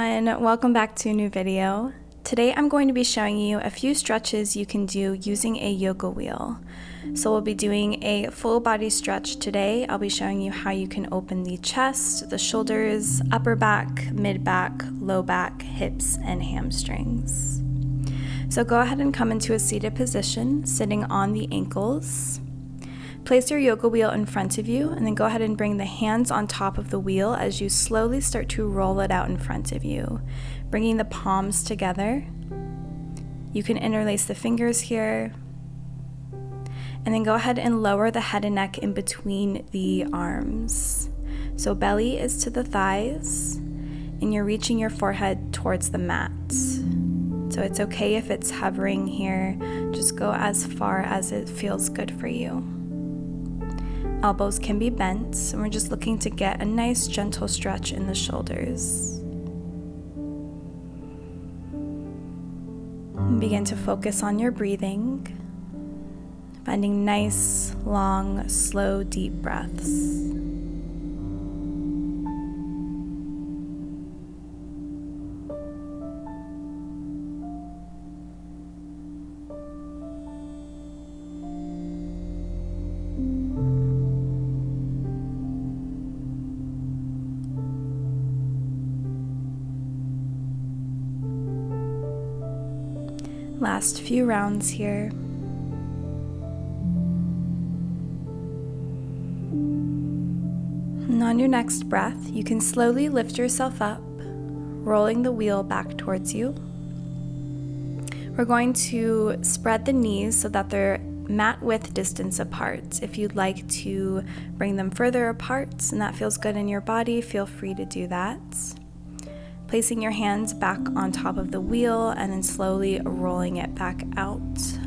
everyone, welcome back to a new video. Today I'm going to be showing you a few stretches you can do using a yoga wheel. So we'll be doing a full body stretch today. I'll be showing you how you can open the chest, the shoulders, upper back, mid back, low back, hips, and hamstrings. So go ahead and come into a seated position, sitting on the ankles. Place your yoga wheel in front of you and then go ahead and bring the hands on top of the wheel as you slowly start to roll it out in front of you, bringing the palms together. You can interlace the fingers here and then go ahead and lower the head and neck in between the arms. So belly is to the thighs and you're reaching your forehead towards the mat. So it's okay if it's hovering here, just go as far as it feels good for you. Elbows can be bent, and we're just looking to get a nice gentle stretch in the shoulders. And begin to focus on your breathing, finding nice, long, slow, deep breaths. Last few rounds here. And on your next breath, you can slowly lift yourself up, rolling the wheel back towards you. We're going to spread the knees so that they're mat width distance apart. If you'd like to bring them further apart and that feels good in your body, feel free to do that. Placing your hands back on top of the wheel and then slowly rolling it back out,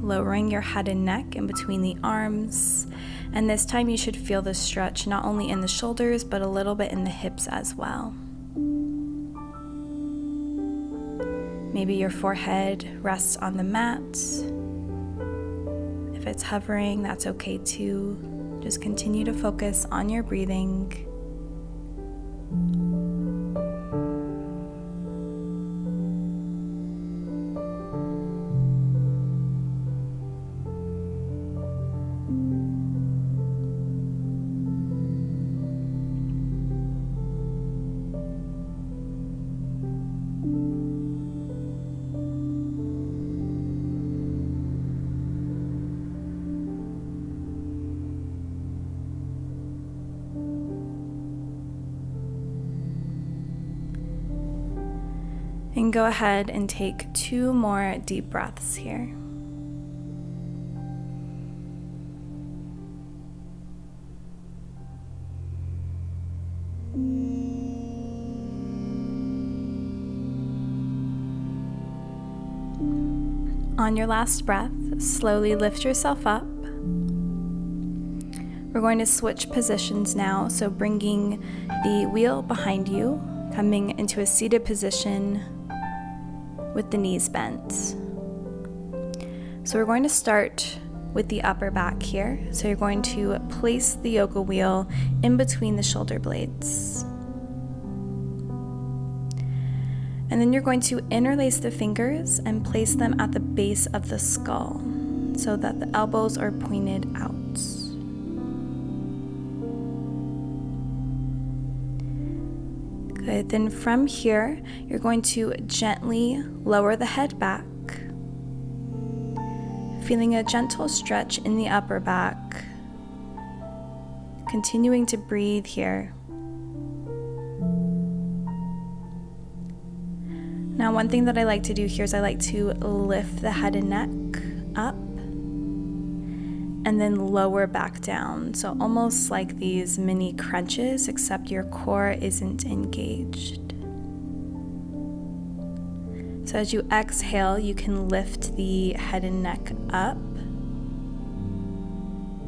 lowering your head and neck in between the arms. And this time you should feel the stretch not only in the shoulders, but a little bit in the hips as well. Maybe your forehead rests on the mat. If it's hovering, that's okay too. Just continue to focus on your breathing. And go ahead and take 2 more deep breaths here. On your last breath, slowly lift yourself up. We're going to switch positions now, so bringing the wheel behind you, coming into a seated position with the knees bent. So we're going to start with the upper back here. So you're going to place the yoga wheel in between the shoulder blades. And then you're going to interlace the fingers and place them at the base of the skull so that the elbows are pointed out. Good. Then from here, you're going to gently lower the head back, feeling a gentle stretch in the upper back, continuing to breathe here. Now, one thing that I like to do here is I like to lift the head and neck up and then lower back down. So almost like these mini crunches, except your core isn't engaged. So as you exhale, you can lift the head and neck up.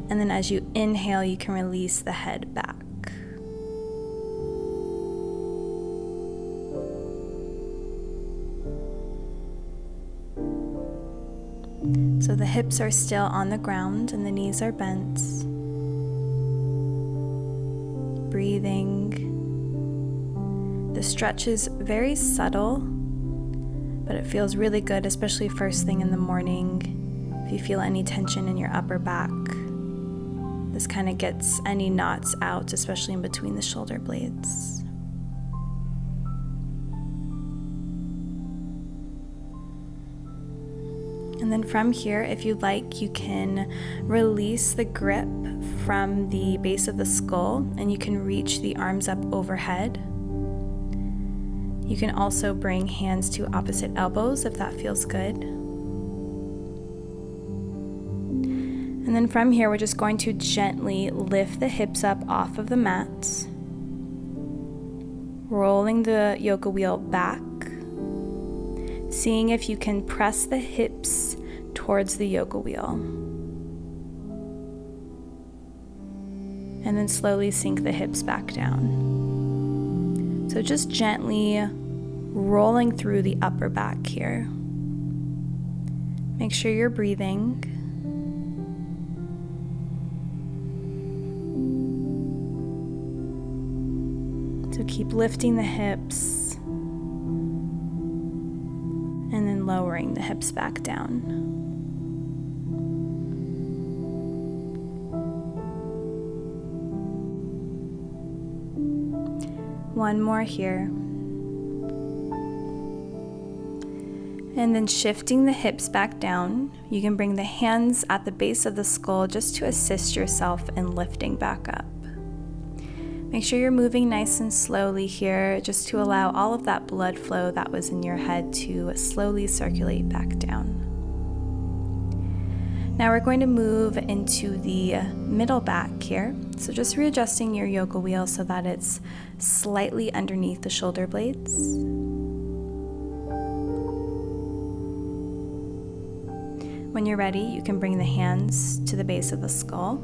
And then as you inhale, you can release the head back. So the hips are still on the ground and the knees are bent. Breathing. The stretch is very subtle, but it feels really good, especially first thing in the morning. If you feel any tension in your upper back, this kind of gets any knots out, especially in between the shoulder blades. And then from here, if you'd like, you can release the grip from the base of the skull and you can reach the arms up overhead. You can also bring hands to opposite elbows if that feels good. And then from here, we're just going to gently lift the hips up off of the mat, rolling the yoga wheel back, seeing if you can press the hips towards the yoga wheel. And then slowly sink the hips back down. So just gently rolling through the upper back here. Make sure you're breathing. So keep lifting the hips. And then lowering the hips back down. One more here. And then shifting the hips back down, you can bring the hands at the base of the skull just to assist yourself in lifting back up. Make sure you're moving nice and slowly here, just to allow all of that blood flow that was in your head to slowly circulate back down. Now we're going to move into the middle back here. So just readjusting your yoga wheel so that it's slightly underneath the shoulder blades. When you're ready, you can bring the hands to the base of the skull.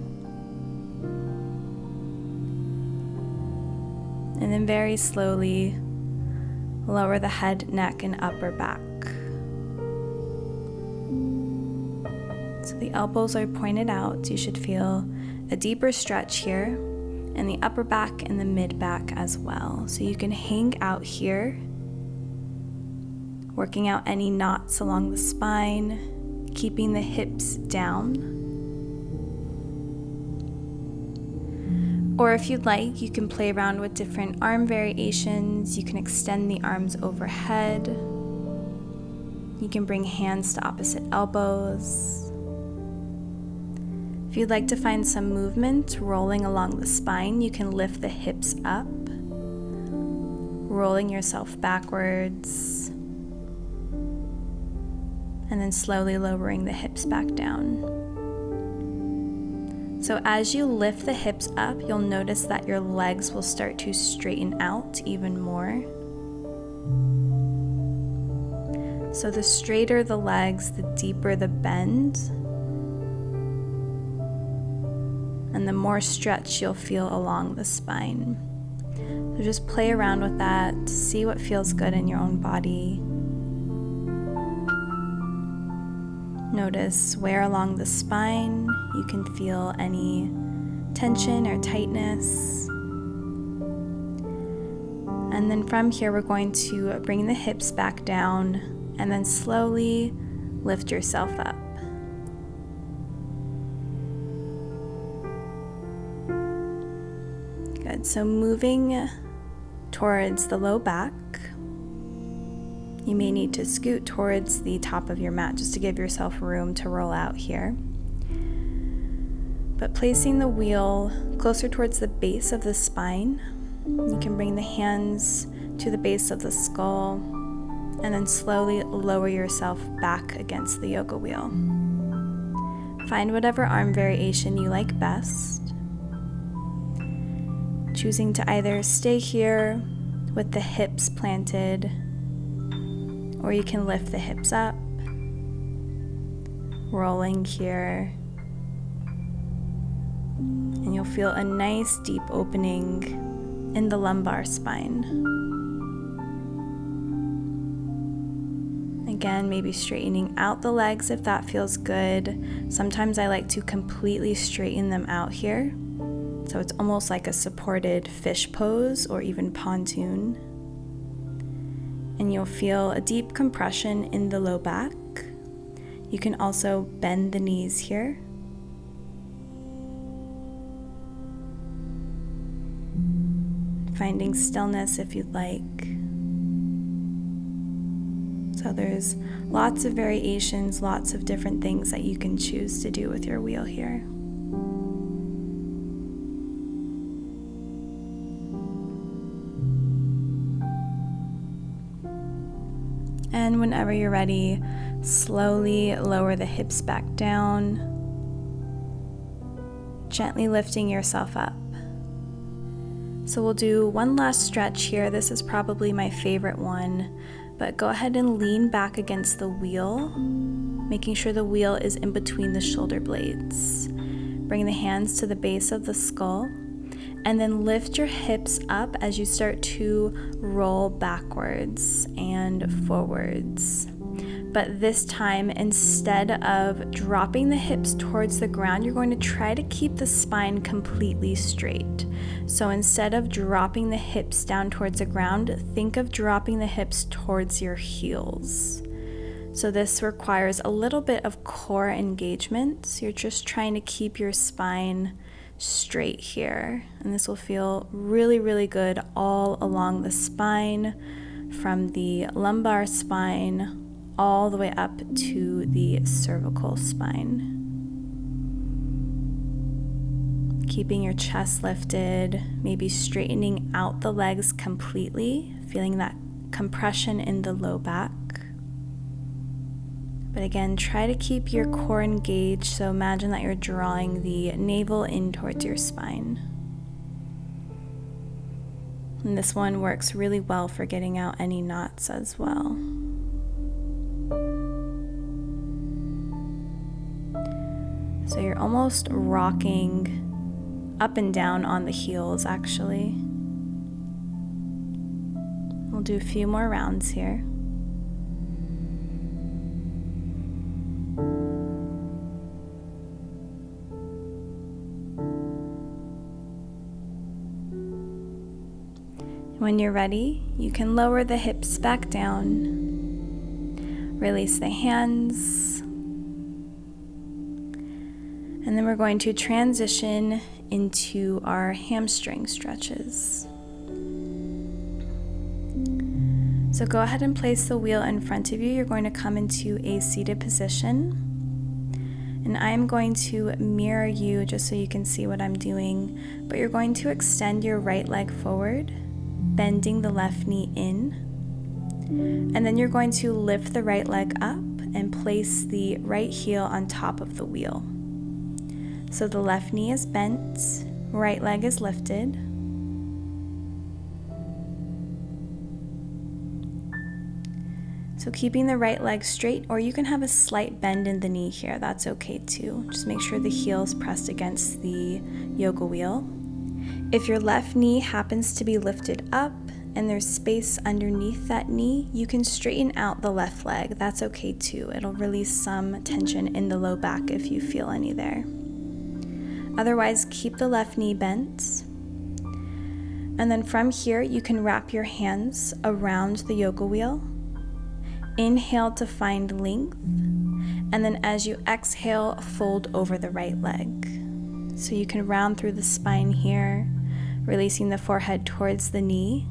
And then very slowly lower the head, neck, and upper back. So the elbows are pointed out. You should feel a deeper stretch here in the upper back and the mid back as well. So you can hang out here, working out any knots along the spine, keeping the hips down. Or if you'd like, you can play around with different arm variations. You can extend the arms overhead. You can bring hands to opposite elbows. If you'd like to find some movement rolling along the spine, you can lift the hips up, rolling yourself backwards, and then slowly lowering the hips back down. So as you lift the hips up, you'll notice that your legs will start to straighten out even more. So the straighter the legs, the deeper the bend, and the more stretch you'll feel along the spine. So just play around with that, see what feels good in your own body. Notice where along the spine you can feel any tension or tightness. And then from here, we're going to bring the hips back down and then slowly lift yourself up. Good. So moving towards the low back. You may need to scoot towards the top of your mat just to give yourself room to roll out here. But placing the wheel closer towards the base of the spine, you can bring the hands to the base of the skull and then slowly lower yourself back against the yoga wheel. Find whatever arm variation you like best, choosing to either stay here with the hips planted, or you can lift the hips up, rolling here, and you'll feel a nice deep opening in the lumbar spine. Again, maybe straightening out the legs if that feels good. Sometimes I like to completely straighten them out here, so it's almost like a supported fish pose or even pontoon. and you'll feel a deep compression in the low back. You can also bend the knees here. Finding stillness if you'd like. So there's lots of variations, lots of different things that you can choose to do with your wheel here. And whenever you're ready, slowly lower the hips back down, gently lifting yourself up. So we'll do one last stretch here. This is probably my favorite one, but go ahead and lean back against the wheel, making sure the wheel is in between the shoulder blades. Bring the hands to the base of the skull, and then lift your hips up as you start to roll backwards and forwards. But this time, instead of dropping the hips towards the ground, you're going to try to keep the spine completely straight. So instead of dropping the hips down towards the ground, think of dropping the hips towards your heels. So this requires a little bit of core engagement. So you're just trying to keep your spine straight here. And this will feel really, really good all along the spine, from the lumbar spine all the way up to the cervical spine. Keeping your chest lifted, maybe straightening out the legs completely, feeling that compression in the low back. But again, try to keep your core engaged, so imagine that you're drawing the navel in towards your spine. And this one works really well for getting out any knots as well. So you're almost rocking up and down on the heels, actually. We'll do a few more rounds here. When you're ready, you can lower the hips back down, release the hands, and then we're going to transition into our hamstring stretches. So go ahead and place the wheel in front of you. You're going to come into a seated position, and I'm going to mirror you just so you can see what I'm doing, but you're going to extend your right leg forward, bending the left knee in, and then you're going to lift the right leg up and place the right heel on top of the wheel. So the left knee is bent, right leg is lifted. So keeping the right leg straight, or you can have a slight bend in the knee here, that's okay too. Just make sure the heel is pressed against the yoga wheel. If your left knee happens to be lifted up and there's space underneath that knee, you can straighten out the left leg. That's okay too. It'll release some tension in the low back if you feel any there. Otherwise, keep the left knee bent. And then from here, you can wrap your hands around the yoga wheel. Inhale to find length. And then as you exhale, fold over the right leg. So you can round through the spine here, releasing the forehead towards the knee.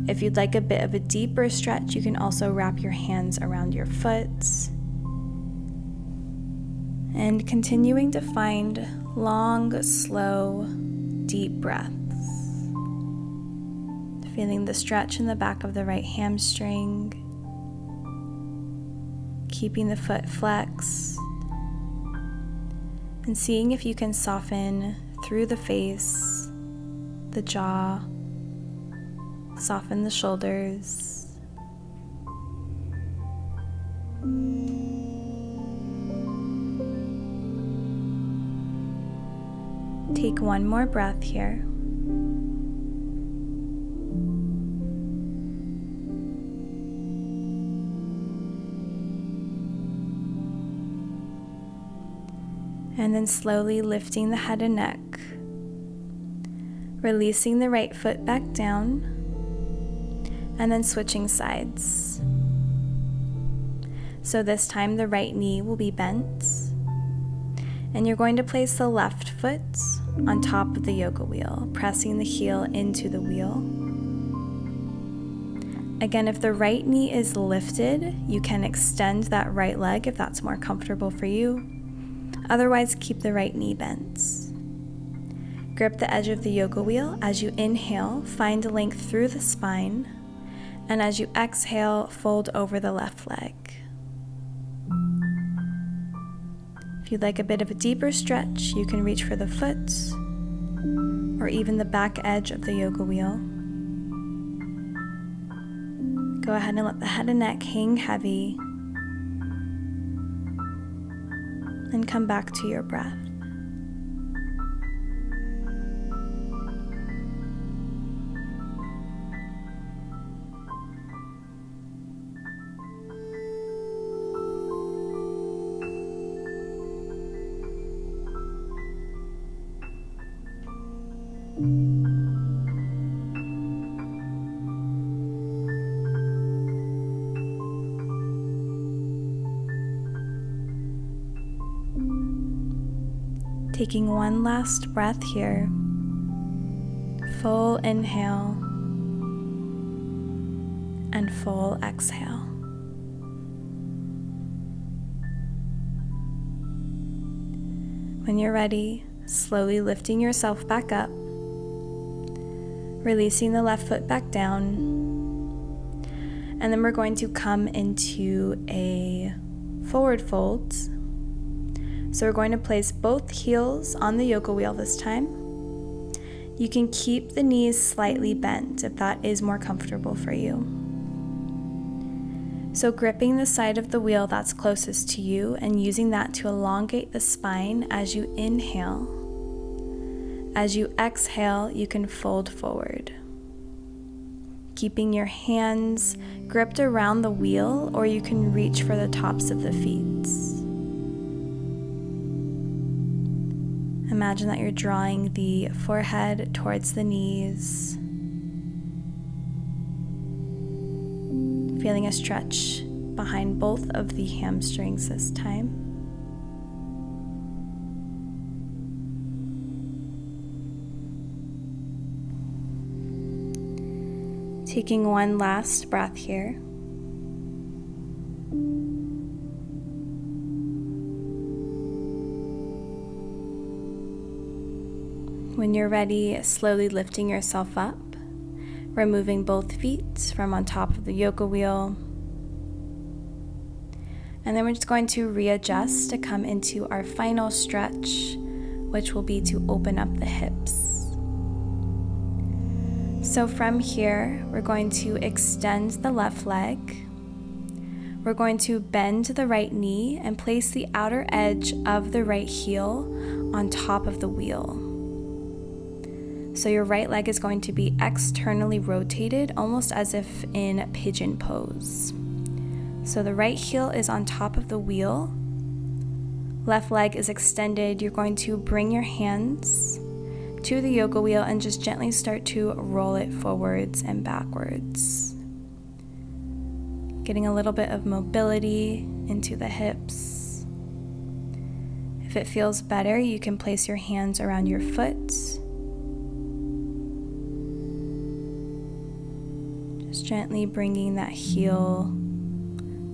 If you'd like a bit of a deeper stretch, you can also wrap your hands around your foot. And continuing to find long, slow, deep breaths. Feeling the stretch in the back of the right hamstring. Keeping the foot flexed. And seeing if you can soften through the face, the jaw, soften the shoulders. Take one more breath here. And then slowly lifting the head and neck, releasing the right foot back down, and then switching sides. So this time the right knee will be bent, and you're going to place the left foot on top of the yoga wheel, pressing the heel into the wheel. Again, if the right knee is lifted, you can extend that right leg if that's more comfortable for you. Otherwise, keep the right knee bent. Grip the edge of the yoga wheel. As you inhale, find length through the spine, and as you exhale, fold over the left leg. If you'd like a bit of a deeper stretch, you can reach for the foot or even the back edge of the yoga wheel. Go ahead and let the head and neck hang heavy and come back to your breath. Taking one last breath here. Full inhale and full exhale. When you're ready, slowly lifting yourself back up, releasing the left foot back down, and then we're going to come into a forward fold. So we're going to place both heels on the yoga wheel this time. You can keep the knees slightly bent if that is more comfortable for you. So gripping the side of the wheel that's closest to you and using that to elongate the spine as you inhale. As you exhale, you can fold forward. Keeping your hands gripped around the wheel, or you can reach for the tops of the feet. Imagine that you're drawing the forehead towards the knees, feeling a stretch behind both of the hamstrings this time. Taking one last breath here. When you're ready, slowly lifting yourself up, removing both feet from on top of the yoga wheel. And then we're just going to readjust to come into our final stretch, which will be to open up the hips. So from here, we're going to extend the left leg. We're going to bend the right knee and place the outer edge of the right heel on top of the wheel. So your right leg is going to be externally rotated, almost as if in pigeon pose. So the right heel is on top of the wheel. Left leg is extended. You're going to bring your hands to the yoga wheel and just gently start to roll it forwards and backwards. Getting a little bit of mobility into the hips. If it feels better, you can place your hands around your foot. Just gently bringing that heel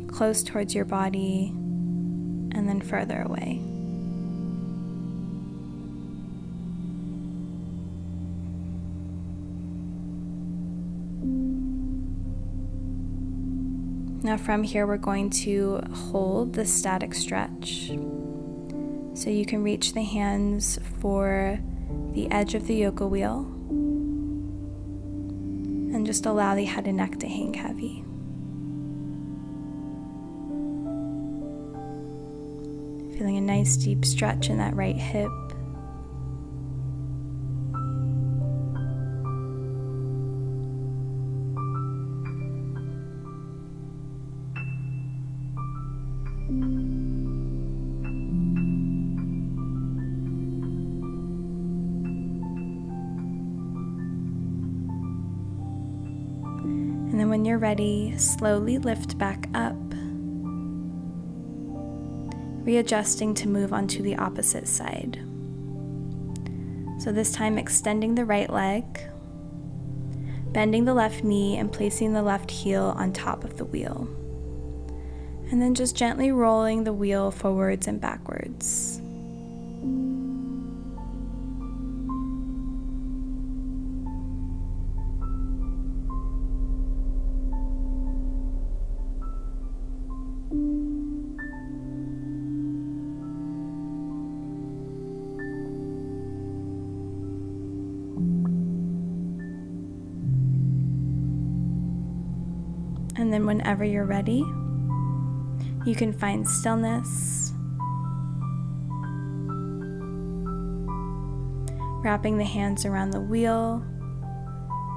close towards your body and then further away. Now from here, we're going to hold the static stretch. So you can reach the hands for the edge of the yoga wheel and just allow the head and neck to hang heavy. Feeling a nice deep stretch in that right hip. And And then when you're ready, slowly lift back up, readjusting to move onto the opposite side. So this time extending the right leg, bending the left knee and placing the left heel on top of the wheel. And then just gently rolling the wheel forwards and backwards. And then whenever you're ready, you can find stillness, wrapping the hands around the wheel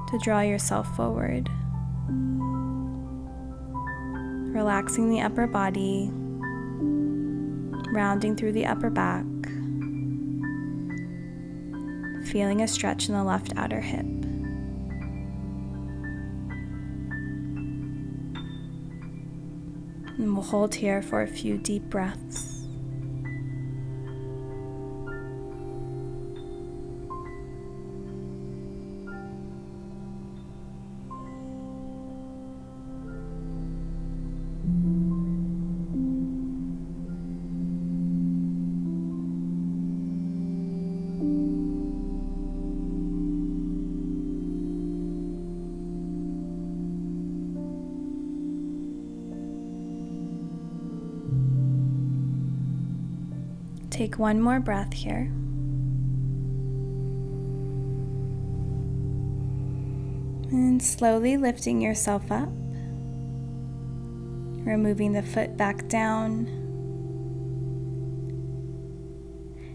to draw yourself forward, relaxing the upper body, rounding through the upper back, feeling a stretch in the left outer hip. And we'll hold here for a few deep breaths. Take one more breath here. And slowly lifting yourself up, removing the foot back down,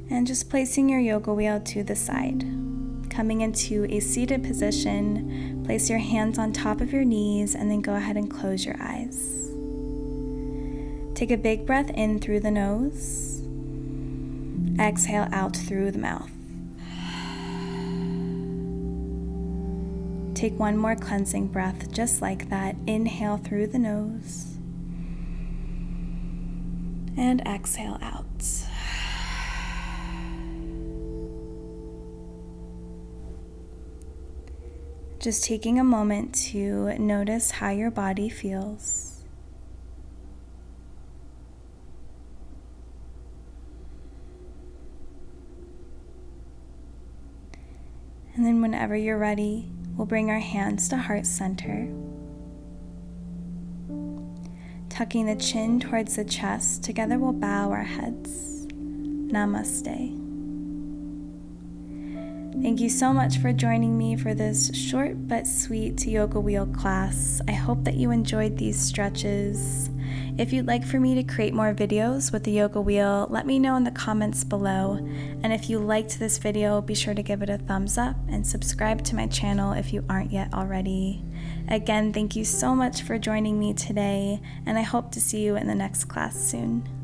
and just placing your yoga wheel to the side. Coming into a seated position, place your hands on top of your knees and then go ahead and close your eyes. Take a big breath in through the nose. Exhale out through the mouth. Take one more cleansing breath just like that. Inhale through the nose and exhale out. Just taking a moment to notice how your body feels. And then whenever you're ready, we'll bring our hands to heart center. Tucking the chin towards the chest, together we'll bow our heads. Namaste. Thank you so much for joining me for this short but sweet yoga wheel class. I hope that you enjoyed these stretches. If you'd like for me to create more videos with the yoga wheel, let me know in the comments below. And if you liked this video, be sure to give it a thumbs up and subscribe to my channel if you aren't yet already. Again, thank you so much for joining me today, and I hope to see you in the next class soon.